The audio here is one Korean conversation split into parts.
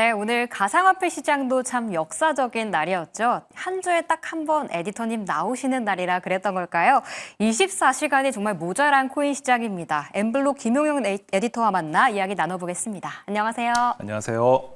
네, 오늘 가상화폐 시장도 참 역사적인 날이었죠. 한 주에 딱 한 번 에디터님 나오시는 날이라 그랬던 걸까요? 24시간이 정말 모자란 코인 시장입니다. 엠블록 김용영 에디터와 만나 이야기 나눠보겠습니다. 안녕하세요. 안녕하세요.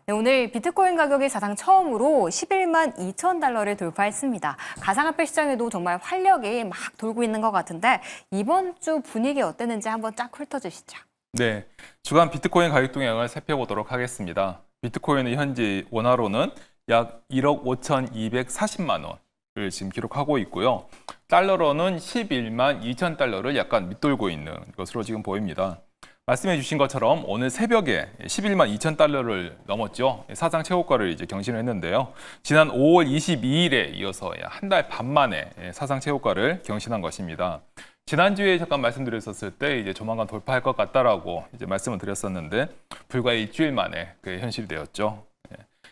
네, 오늘 비트코인 가격이 사상 처음으로 11만 2천 달러를 돌파했습니다. 가상화폐 시장에도 정말 활력이 막 돌고 있는 것 같은데 이번 주 분위기 어땠는지 한번 쫙 훑어주시죠. 네, 주간 비트코인 가격 동향을 살펴보도록 하겠습니다. 비트코인은 현재 원화로는 약 1억 5,240만 원을 지금 기록하고 있고요. 달러로는 11만 2천 달러를 약간 밑돌고 있는 것으로 지금 보입니다. 말씀해 주신 것처럼 오늘 새벽에 11만 2천 달러를 넘었죠. 사상 최고가를 이제 경신했는데요. 지난 5월 22일에 이어서 한 달 반 만에 사상 최고가를 경신한 것입니다. 지난주에 잠깐 말씀드렸었을 때 이제 조만간 돌파할 것 같다라고 이제 말씀을 드렸었는데 불과 일주일 만에 그게 현실이 되었죠.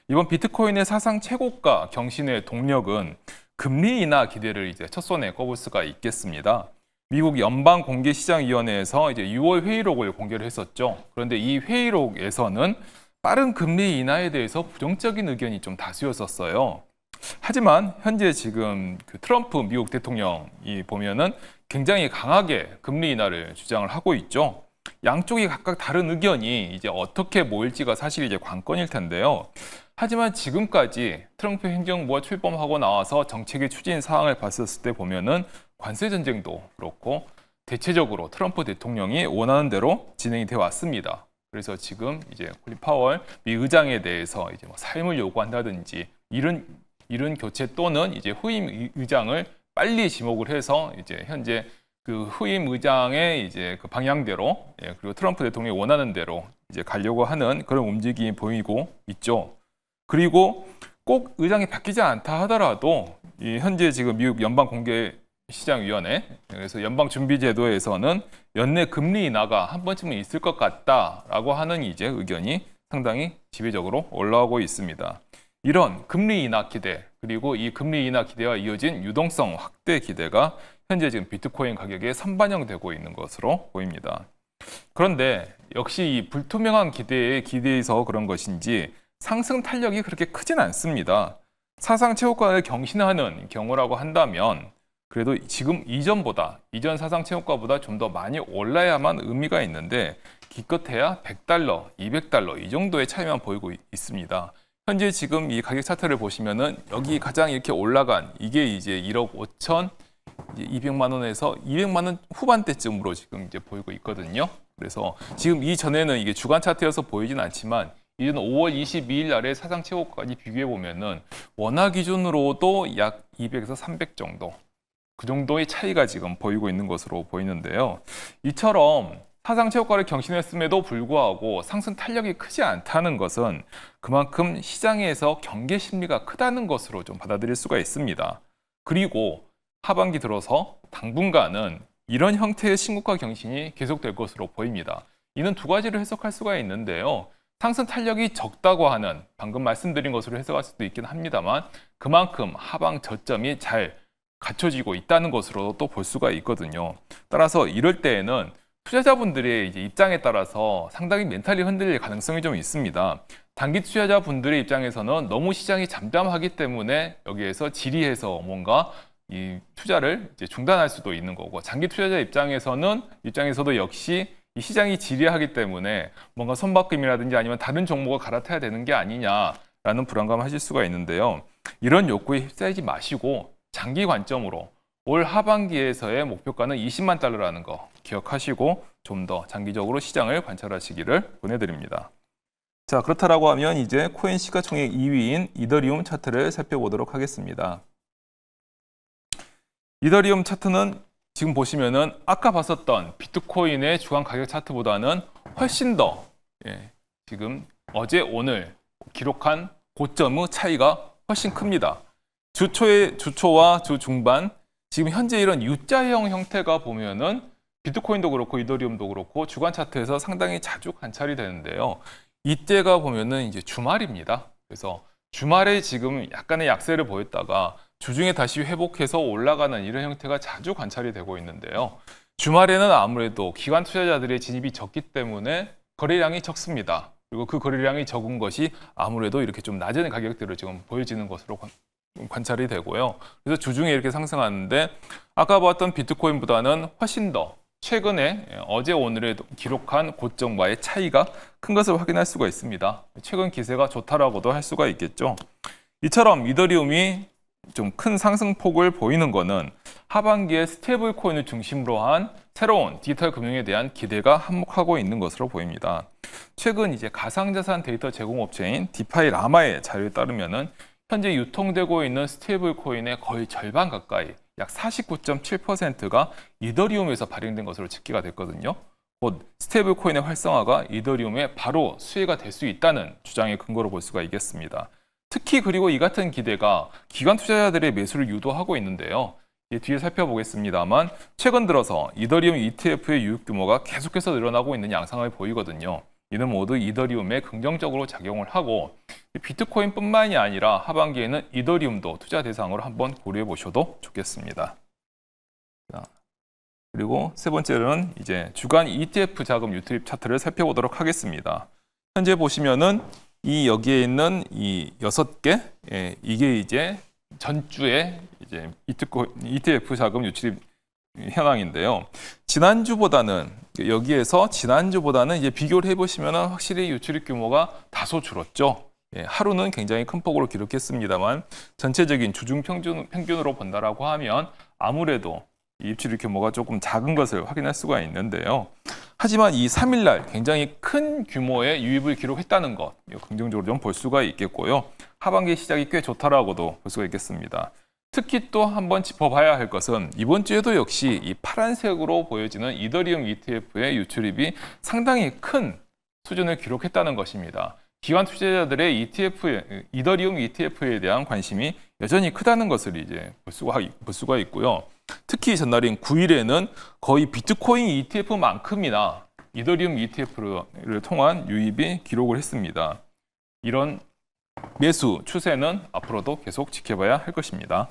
이번 비트코인의 사상 최고가 경신의 동력은 금리 인하 기대를 이제 첫 손에 꼽을 수가 있겠습니다. 미국 연방공개시장위원회에서 이제 6월 회의록을 공개를 했었죠. 그런데 이 회의록에서는 빠른 금리 인하에 대해서 부정적인 의견이 좀 다수였었어요. 하지만 현재 지금 그 트럼프 미국 대통령이 보면은 굉장히 강하게 금리 인하를 주장을 하고 있죠. 양쪽이 각각 다른 의견이 이제 어떻게 모일지가 사실 이제 관건일 텐데요. 하지만 지금까지 트럼프 행정부가 출범하고 나와서 정책의 추진 사항을 봤었을 때 보면은 관세 전쟁도 그렇고 대체적으로 트럼프 대통령이 원하는 대로 진행이 되어 왔습니다. 그래서 지금 이제 콜린 파월 미 의장에 대해서 이제 뭐 사임을 요구한다든지 이런 교체 또는 이제 후임 의장을 빨리 지목을 해서 이제 현재 그 후임 의장의 이제 그 방향대로 그리고 트럼프 대통령이 원하는 대로 이제 가려고 하는 그런 움직임이 보이고 있죠. 그리고 꼭 의장이 바뀌지 않다 하더라도 이 현재 지금 미국 연방공개시장위원회 그래서 연방준비제도에서는 연내 금리 인하가 한 번쯤은 있을 것 같다라고 하는 이제 의견이 상당히 지배적으로 올라오고 있습니다. 이런 금리 인하 기대 그리고 이 금리 인하 기대와 이어진 유동성 확대 기대가 현재 지금 비트코인 가격에 선반영되고 있는 것으로 보입니다. 그런데 역시 이 불투명한 기대에 기대해서 그런 것인지 상승 탄력이 그렇게 크진 않습니다. 사상 최고가를 경신하는 경우라고 한다면 그래도 지금 이전 사상 최고가보다 좀 더 많이 올라야만 의미가 있는데 기껏해야 100달러, 200달러 이 정도의 차이만 보이고 있습니다. 현재 지금 이 가격 차트를 보시면은 여기 가장 이렇게 올라간 이게 이제 1억 5천 200만 원에서 200만 원 후반대쯤으로 지금 이제 보이고 있거든요. 그래서 지금 이전에는 이게 주간 차트여서 보이진 않지만 이전 5월 22일 날에 사상 최고까지 비교해 보면은 원화 기준으로도 약 200에서 300 정도 그 정도의 차이가 지금 보이고 있는 것으로 보이는데요. 이처럼 사상 최고가를 경신했음에도 불구하고 상승 탄력이 크지 않다는 것은 그만큼 시장에서 경계 심리가 크다는 것으로 좀 받아들일 수가 있습니다. 그리고 하반기 들어서 당분간은 이런 형태의 신고가 경신이 계속될 것으로 보입니다. 이는 두 가지로 해석할 수가 있는데요. 상승 탄력이 적다고 하는 방금 말씀드린 것으로 해석할 수도 있긴 합니다만 그만큼 하방 저점이 잘 갖춰지고 있다는 것으로 또 볼 수가 있거든요. 따라서 이럴 때에는 투자자분들의 이제 입장에 따라서 상당히 멘탈이 흔들릴 가능성이 좀 있습니다. 단기 투자자분들의 입장에서는 너무 시장이 잠잠하기 때문에 여기에서 질의해서 뭔가 이 투자를 이제 중단할 수도 있는 거고 장기 투자자 입장에서도 역시 이 시장이 지리하기 때문에 뭔가 선박금이라든지 아니면 다른 종목을 갈아타야 되는 게 아니냐라는 불안감을 하실 수가 있는데요. 이런 욕구에 휩싸이지 마시고 장기 관점으로 올 하반기에서의 목표가는 20만 달러라는 거 기억하시고 좀 더 장기적으로 시장을 관찰하시기를 권해드립니다. 자, 그렇다라고 하면 이제 코인 시가총액 2위인 이더리움 차트를 살펴보도록 하겠습니다. 이더리움 차트는 지금 보시면은 아까 봤었던 비트코인의 주간 가격 차트보다는 훨씬 더 지금 어제 오늘 기록한 고점의 차이가 훨씬 큽니다. 주초와 주 중반 지금 현재 이런 U자형 형태가 보면은 비트코인도 그렇고 이더리움도 그렇고 주간 차트에서 상당히 자주 관찰이 되는데요. 이때가 보면은 이제 주말입니다. 그래서 주말에 지금 약간의 약세를 보였다가 주중에 다시 회복해서 올라가는 이런 형태가 자주 관찰이 되고 있는데요. 주말에는 아무래도 기관 투자자들의 진입이 적기 때문에 거래량이 적습니다. 그리고 그 거래량이 적은 것이 아무래도 이렇게 좀 낮은 가격대로 지금 보여지는 것으로 관찰이 되고요. 그래서 주중에 이렇게 상승하는데 아까 봤던 비트코인보다는 훨씬 더 최근에 어제 오늘에 기록한 고점과의 차이가 큰 것을 확인할 수가 있습니다. 최근 기세가 좋다라고도 할 수가 있겠죠. 이처럼 이더리움이 좀 큰 상승폭을 보이는 것은 하반기에 스테이블 코인을 중심으로 한 새로운 디지털 금융에 대한 기대가 한몫하고 있는 것으로 보입니다. 최근 이제 가상자산 데이터 제공업체인 디파이 라마의 자료에 따르면은 현재 유통되고 있는 스테이블 코인의 거의 절반 가까이 약 49.7%가 이더리움에서 발행된 것으로 집계가 됐거든요. 곧 스테이블 코인의 활성화가 이더리움에 바로 수혜가 될 수 있다는 주장의 근거로 볼 수가 있겠습니다. 특히 그리고 이 같은 기대가 기관 투자자들의 매수를 유도하고 있는데요. 뒤에 살펴보겠습니다만 최근 들어서 이더리움 ETF의 유입 규모가 계속해서 늘어나고 있는 양상을 보이거든요. 이는 모두 이더리움에 긍정적으로 작용을 하고 비트코인뿐만이 아니라 하반기에는 이더리움도 투자 대상으로 한번 고려해 보셔도 좋겠습니다. 그리고 세 번째로는 이제 주간 ETF 자금 유출입 차트를 살펴보도록 하겠습니다. 현재 보시면은 이 여기에 있는 이 6개, 이게 이제 전주에 이제 ETF 자금 유출입 현황인데요. 지난주보다는 이제 비교를 해보시면 확실히 유출입 규모가 다소 줄었죠. 하루는 굉장히 큰 폭으로 기록했습니다만 전체적인 주중 평균으로 본다라고 하면 아무래도 이 유출입 규모가 조금 작은 것을 확인할 수가 있는데요. 하지만 이 3일날 굉장히 큰 규모의 유입을 기록했다는 것, 긍정적으로 좀 볼 수가 있겠고요. 하반기 시작이 꽤 좋다라고도 볼 수가 있겠습니다. 특히 또 한번 짚어봐야 할 것은 이번 주에도 역시 이 파란색으로 보여지는 이더리움 ETF의 유출입이 상당히 큰 수준을 기록했다는 것입니다. 기관 투자자들의 이더리움 ETF에 대한 관심이 여전히 크다는 것을 이제 볼 수가 있고요. 특히 전날인 9일에는 거의 비트코인 ETF만큼이나 이더리움 ETF를 통한 유입이 기록을 했습니다. 이런 매수 추세는 앞으로도 계속 지켜봐야 할 것입니다.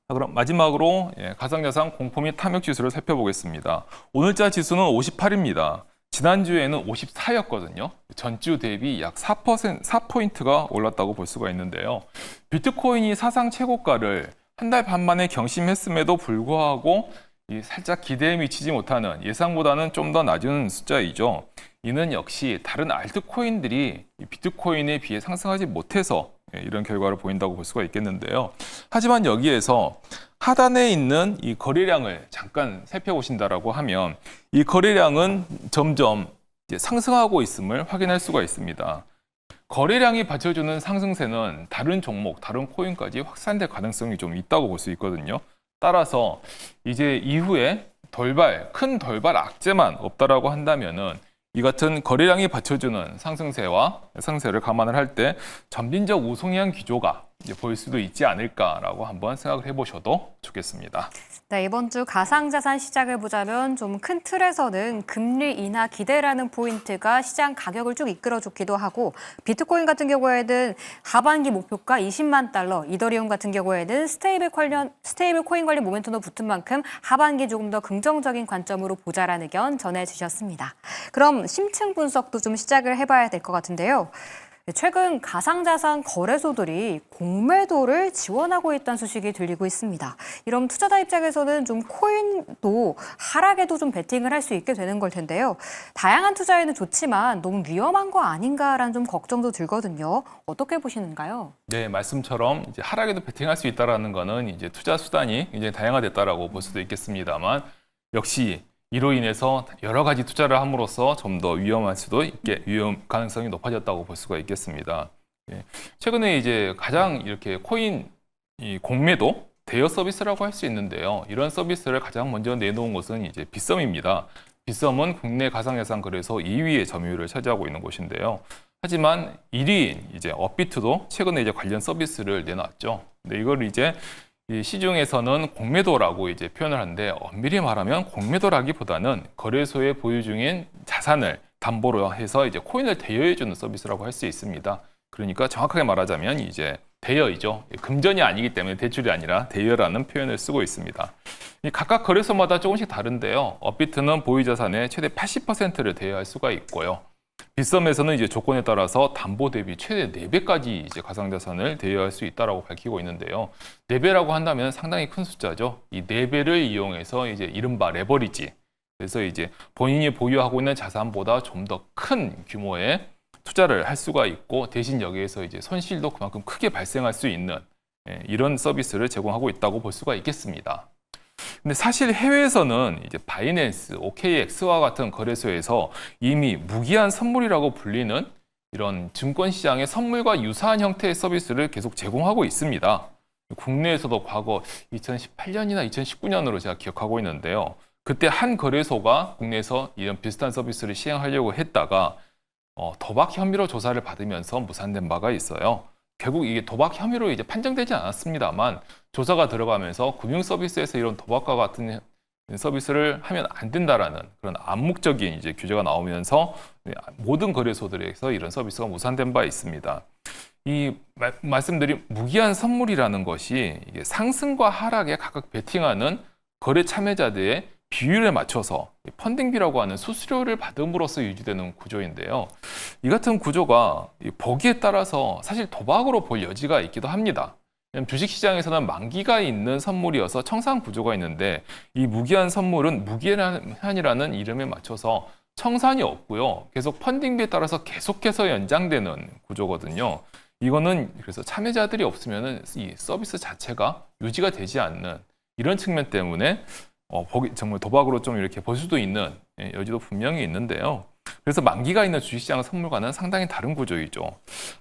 자, 그럼 마지막으로 가상자산 공포 및 탐욕 지수를 살펴보겠습니다. 오늘자 지수는 58입니다. 지난주에는 54였거든요. 전주 대비 약 4포인트가 올랐다고 볼 수가 있는데요. 비트코인이 사상 최고가를 한 달 반 만에 경신했음에도 불구하고 살짝 기대에 미치지 못하는 예상보다는 좀 더 낮은 숫자이죠. 이는 역시 다른 알트코인들이 비트코인에 비해 상승하지 못해서 이런 결과를 보인다고 볼 수가 있겠는데요. 하지만 여기에서 하단에 있는 이 거래량을 잠깐 살펴보신다라고 하면 이 거래량은 점점 상승하고 있음을 확인할 수가 있습니다. 거래량이 받쳐주는 상승세는 다른 종목, 다른 코인까지 확산될 가능성이 좀 있다고 볼 수 있거든요. 따라서 이제 이후에 큰 돌발 악재만 없다라고 한다면은 이 같은 거래량이 받쳐주는 상승세와 상승세를 감안을 할 때 점진적 우상향 기조가 보일 수도 있지 않을까라고 한번 생각을 해보셔도 좋겠습니다. 네, 이번 주 가상자산 시장을 보자면 좀 큰 틀에서는 금리 인하 기대라는 포인트가 시장 가격을 쭉 이끌어줬기도 하고 비트코인 같은 경우에는 하반기 목표가 20만 달러, 이더리움 같은 경우에는 스테이블 코인 관련 모멘텀도 붙은 만큼 하반기 조금 더 긍정적인 관점으로 보자라는 의견 전해주셨습니다. 그럼 심층 분석도 좀 시작을 해봐야 될 것 같은데요. 최근 가상자산 거래소들이 공매도를 지원하고 있다는 소식이 들리고 있습니다. 이런 투자자 입장에서는 좀 코인도 하락에도 좀 베팅을 할 수 있게 되는 걸 텐데요. 다양한 투자에는 좋지만 너무 위험한 거 아닌가라는 좀 걱정도 들거든요. 어떻게 보시는가요? 네, 말씀처럼 이제 하락에도 베팅할 수 있다라는 거는 이제 투자 수단이 굉장히 다양화됐다라고 볼 수도 있겠습니다만 역시 이로 인해서 여러 가지 투자를 함으로써 좀 더 위험 가능성이 높아졌다고 볼 수가 있겠습니다. 최근에 이제 가장 이렇게 코인 공매도 대여 서비스라고 할 수 있는데요. 이런 서비스를 가장 먼저 내놓은 곳은 이제 빗썸입니다. 빗썸은 국내 가상자산 거래소 2위의 점유율을 차지하고 있는 곳인데요. 하지만 1위인 이제 업비트도 최근에 이제 관련 서비스를 내놨죠. 근데 이걸 이제 이 시중에서는 공매도라고 이제 표현을 하는데 엄밀히 말하면 공매도라기보다는 거래소에 보유 중인 자산을 담보로 해서 이제 코인을 대여해주는 서비스라고 할 수 있습니다. 그러니까 정확하게 말하자면 이제 대여이죠. 금전이 아니기 때문에 대출이 아니라 대여라는 표현을 쓰고 있습니다. 각각 거래소마다 조금씩 다른데요. 업비트는 보유 자산의 최대 80%를 대여할 수가 있고요. 빗썸에서는 이제 조건에 따라서 담보 대비 최대 4배까지 이제 가상자산을 대여할 수 있다라고 밝히고 있는데요. 4배라고 한다면 상당히 큰 숫자죠. 이 4배를 이용해서 이제 이른바 레버리지. 그래서 이제 본인이 보유하고 있는 자산보다 좀 더 큰 규모의 투자를 할 수가 있고 대신 여기에서 이제 손실도 그만큼 크게 발생할 수 있는 이런 서비스를 제공하고 있다고 볼 수가 있겠습니다. 근데 사실 해외에서는 이제 바이낸스, OKX와 같은 거래소에서 이미 무기한 선물이라고 불리는 이런 증권 시장의 선물과 유사한 형태의 서비스를 계속 제공하고 있습니다. 국내에서도 과거 2018년이나 2019년으로 제가 기억하고 있는데요. 그때 한 거래소가 국내에서 이런 비슷한 서비스를 시행하려고 했다가 도박 혐의로 조사를 받으면서 무산된 바가 있어요. 결국 이게 도박 혐의로 이제 판정되지 않았습니다만 조사가 들어가면서 금융 서비스에서 이런 도박과 같은 서비스를 하면 안 된다라는 그런 암묵적인 이제 규제가 나오면서 모든 거래소들에서 이런 서비스가 무산된 바 있습니다. 이 말씀드린 무기한 선물이라는 것이 이게 상승과 하락에 각각 베팅하는 거래 참여자들의 비율에 맞춰서 펀딩비라고 하는 수수료를 받음으로써 유지되는 구조인데요. 이 같은 구조가 보기에 따라서 사실 도박으로 볼 여지가 있기도 합니다. 주식시장에서는 만기가 있는 선물이어서 청산 구조가 있는데 이 무기한 선물은 무기한이라는 이름에 맞춰서 청산이 없고요. 계속 펀딩비에 따라서 계속해서 연장되는 구조거든요. 이거는 그래서 참여자들이 없으면 이 서비스 자체가 유지가 되지 않는 이런 측면 때문에 정말 도박으로 좀 이렇게 볼 수도 있는 여지도 분명히 있는데요. 그래서 만기가 있는 주식시장 선물과는 상당히 다른 구조이죠.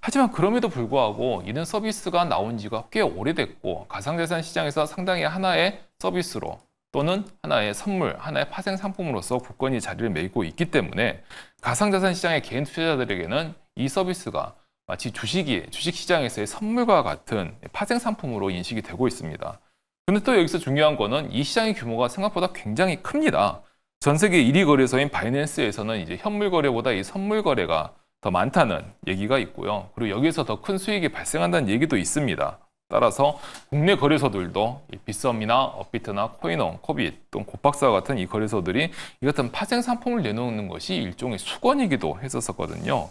하지만 그럼에도 불구하고 이런 서비스가 나온 지가 꽤 오래됐고 가상자산 시장에서 상당히 하나의 서비스로 또는 하나의 선물, 하나의 파생 상품으로서 굳건히 자리를 메고 있기 때문에 가상자산 시장의 개인 투자자들에게는 이 서비스가 마치 주식시장에서의 선물과 같은 파생 상품으로 인식이 되고 있습니다. 근데 또 여기서 중요한 거는 이 시장의 규모가 생각보다 굉장히 큽니다. 전 세계 1위 거래소인 바이낸스에서는 이제 현물 거래보다 이 선물 거래가 더 많다는 얘기가 있고요. 그리고 여기서 더 큰 수익이 발생한다는 얘기도 있습니다. 따라서 국내 거래소들도 빗썸이나 업비트나 코인원, 코빗 또는 곱박사와 같은 이 거래소들이 이 같은 파생 상품을 내놓는 것이 일종의 수건이기도 했었거든요.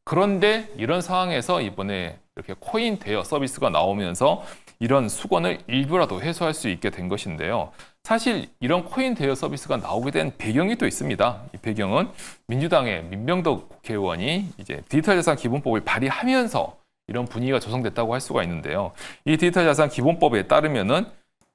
그런데 이런 상황에서 이번에 이렇게 코인 대여 서비스가 나오면서 이런 수건을 일부라도 해소할 수 있게 된 것인데요. 사실 이런 코인 대여 서비스가 나오게 된 배경이 또 있습니다. 이 배경은 민주당의 민병덕 국회의원이 이제 디지털 자산 기본법을 발의하면서 이런 분위기가 조성됐다고 할 수가 있는데요. 이 디지털 자산 기본법에 따르면은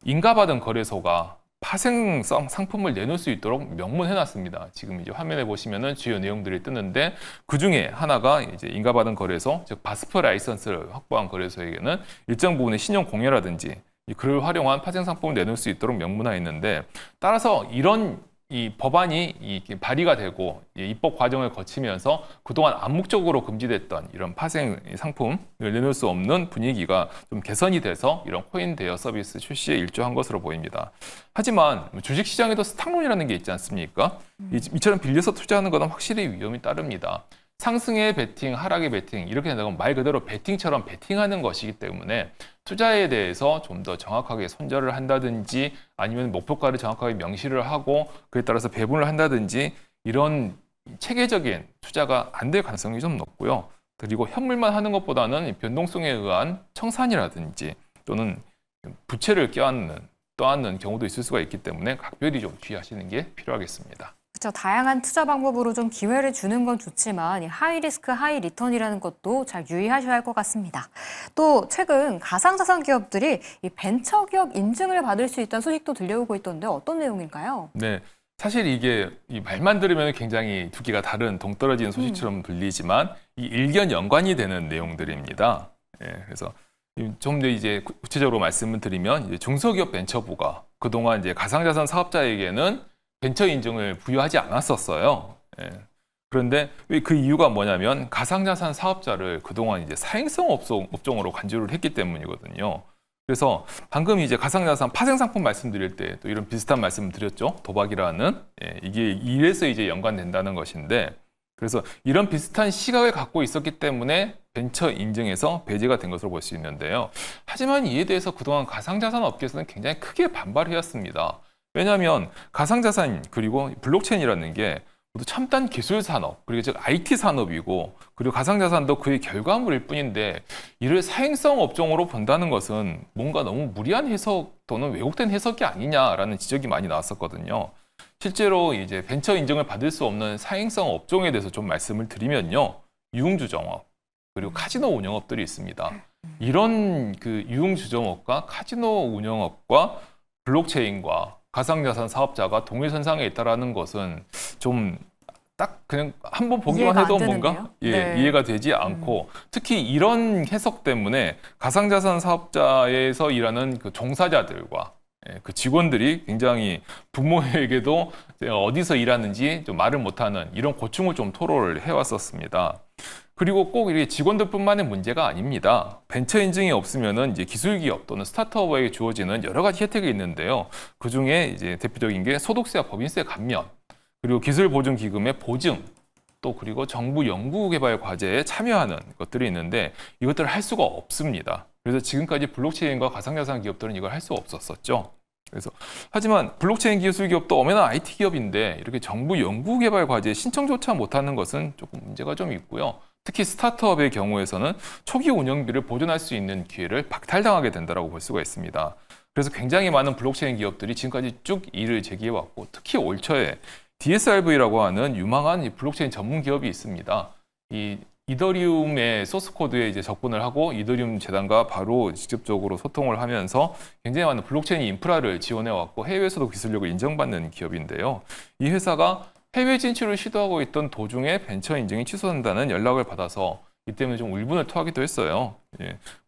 인가받은 거래소가 파생성 상품을 내놓을 수 있도록 명문해놨습니다. 지금 이제 화면에 보시면은 주요 내용들이 뜨는데 그 중에 하나가 이제 인가받은 거래소, 즉 바스프 라이선스를 확보한 거래소에게는 일정 부분의 신용 공여라든지 그를 활용한 파생 상품을 내놓을 수 있도록 명문화 있는데 따라서 이런 이 법안이 발의가 되고 입법 과정을 거치면서 그동안 암묵적으로 금지됐던 이런 파생 상품을 내놓을 수 없는 분위기가 좀 개선이 돼서 이런 코인 대여 서비스 출시에 일조한 것으로 보입니다. 하지만 주식시장에도 스탁론이라는 게 있지 않습니까? 이처럼 빌려서 투자하는 것은 확실히 위험이 따릅니다. 상승의 베팅, 하락의 베팅 이렇게 된다면 말 그대로 베팅처럼 베팅하는 것이기 때문에 투자에 대해서 좀 더 정확하게 손절을 한다든지 아니면 목표가를 정확하게 명시를 하고 그에 따라서 배분을 한다든지 이런 체계적인 투자가 안 될 가능성이 좀 높고요. 그리고 현물만 하는 것보다는 변동성에 의한 청산이라든지 또는 부채를 떠안는 경우도 있을 수가 있기 때문에 각별히 좀 주의하시는 게 필요하겠습니다. 그렇죠. 다양한 투자 방법으로 좀 기회를 주는 건 좋지만 하이 리스크, 하이 리턴이라는 것도 잘 유의하셔야 할 것 같습니다. 또 최근 가상자산 기업들이 이 벤처 기업 인증을 받을 수 있다는 소식도 들려오고 있던데 어떤 내용일까요? 네. 사실 이게 이 말만 들으면 굉장히 두 개가 다른 동떨어진 소식처럼 들리지만 이 일견 연관이 되는 내용들입니다. 그래서 좀 더 이제 구체적으로 말씀을 드리면 이제 중소기업 벤처부가 그동안 이제 가상자산 사업자에게는 벤처 인증을 부여하지 않았었어요. 그런데 그 이유가 뭐냐면 가상자산 사업자를 그동안 이제 사행성 업종으로 간주를 했기 때문이거든요. 그래서 방금 이제 가상자산 파생상품 말씀드릴 때 또 이런 비슷한 말씀을 드렸죠. 도박이라는 이게 이래서 이제 연관된다는 것인데 그래서 이런 비슷한 시각을 갖고 있었기 때문에 벤처 인증에서 배제가 된 것으로 볼 수 있는데요. 하지만 이에 대해서 그동안 가상자산 업계에서는 굉장히 크게 반발해왔습니다. 왜냐하면 가상자산 그리고 블록체인이라는 게 모두 첨단 기술 산업, 그리고 즉 IT 산업이고, 그리고 가상자산도 그의 결과물일 뿐인데 이를 사행성 업종으로 본다는 것은 뭔가 너무 무리한 해석 또는 왜곡된 해석이 아니냐라는 지적이 많이 나왔었거든요. 실제로 이제 벤처 인증을 받을 수 없는 사행성 업종에 대해서 좀 말씀을 드리면요. 유흥주점업, 그리고 카지노 운영업들이 있습니다. 이런 그 유흥주점업과 카지노 운영업과 블록체인과 가상자산 사업자가 동일선상에 있다라는 것은 좀 딱 그냥 한번 보기만 이해가 안 해도 되는데요? 뭔가 네. 이해가 되지 않고 특히 이런 해석 때문에 가상자산 사업자에서 일하는 그 종사자들과 그 직원들이 굉장히 부모에게도 어디서 일하는지 좀 말을 못하는 이런 고충을 좀 토로를 해왔었습니다. 그리고 꼭 이게 직원들뿐만의 문제가 아닙니다. 벤처 인증이 없으면은 이제 기술 기업 또는 스타트업에게 주어지는 여러 가지 혜택이 있는데요. 그 중에 이제 대표적인 게 소득세와 법인세 감면, 그리고 기술 보증 기금의 보증, 또 그리고 정부 연구개발 과제에 참여하는 것들이 있는데 이것들을 할 수가 없습니다. 그래서 지금까지 블록체인과 가상자산 기업들은 이걸 할 수 없었었죠. 그래서 하지만 블록체인 기술 기업도 엄연한 IT 기업인데 이렇게 정부 연구개발 과제에 신청조차 못하는 것은 조금 문제가 좀 있고요. 특히 스타트업의 경우에서는 초기 운영비를 보존할 수 있는 기회를 박탈당하게 된다고 볼 수가 있습니다. 그래서 굉장히 많은 블록체인 기업들이 지금까지 쭉 이를 제기해왔고 특히 올 초에 DSRV라고 하는 유망한 블록체인 전문 기업이 있습니다. 이 이더리움의 소스 코드에 이제 접근을 하고 이더리움 재단과 바로 직접적으로 소통을 하면서 굉장히 많은 블록체인 인프라를 지원해 왔고 해외에서도 기술력을 인정받는 기업인데요. 이 회사가 해외 진출을 시도하고 있던 도중에 벤처 인증이 취소된다는 연락을 받아서 이 때문에 좀 울분을 토하기도 했어요.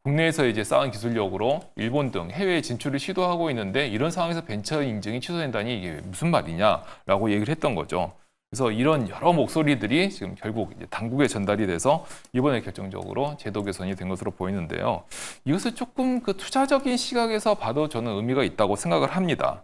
국내에서 이제 쌓은 기술력으로 일본 등 해외 진출을 시도하고 있는데 이런 상황에서 벤처 인증이 취소된다니 이게 무슨 말이냐라고 얘기를 했던 거죠. 그래서 이런 여러 목소리들이 지금 결국 이제 당국에 전달이 돼서 이번에 결정적으로 제도 개선이 된 것으로 보이는데요. 이것을 조금 그 투자적인 시각에서 봐도 저는 의미가 있다고 생각을 합니다.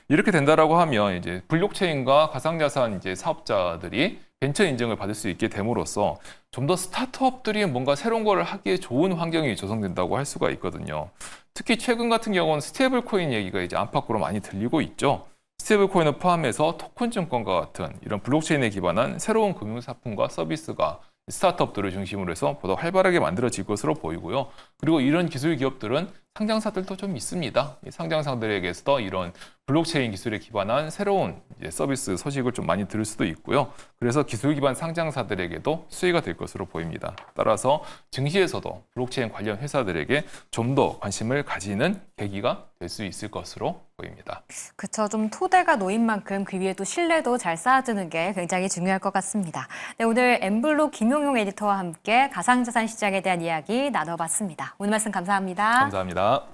이렇게 된다라고 하면 이제 블록체인과 가상자산 이제 사업자들이 벤처 인증을 받을 수 있게 됨으로써 좀 더 스타트업들이 뭔가 새로운 걸 하기에 좋은 환경이 조성된다고 할 수가 있거든요. 특히 최근 같은 경우는 스테이블 코인 얘기가 이제 안팎으로 많이 들리고 있죠. 스테이블 코인을 포함해서 토큰 증권과 같은 이런 블록체인에 기반한 새로운 금융상품과 서비스가 스타트업들을 중심으로 해서 보다 활발하게 만들어질 것으로 보이고요. 그리고 이런 기술 기업들은 상장사들도 좀 있습니다. 이 상장사들에게서 이런 블록체인 기술에 기반한 새로운 이제 서비스 소식을 좀 많이 들을 수도 있고요. 그래서 기술 기반 상장사들에게도 수혜가 될 것으로 보입니다. 따라서 증시에서도 블록체인 관련 회사들에게 좀 더 관심을 가지는 계기가 될 수 있을 것으로 보입니다. 그쵸. 좀 토대가 놓인 만큼 그 위에 또 신뢰도 잘 쌓아주는 게 굉장히 중요할 것 같습니다. 네, 오늘 엠블록 김용용 에디터와 함께 가상자산 시장에 대한 이야기 나눠봤습니다. 오늘 말씀 감사합니다. 감사합니다.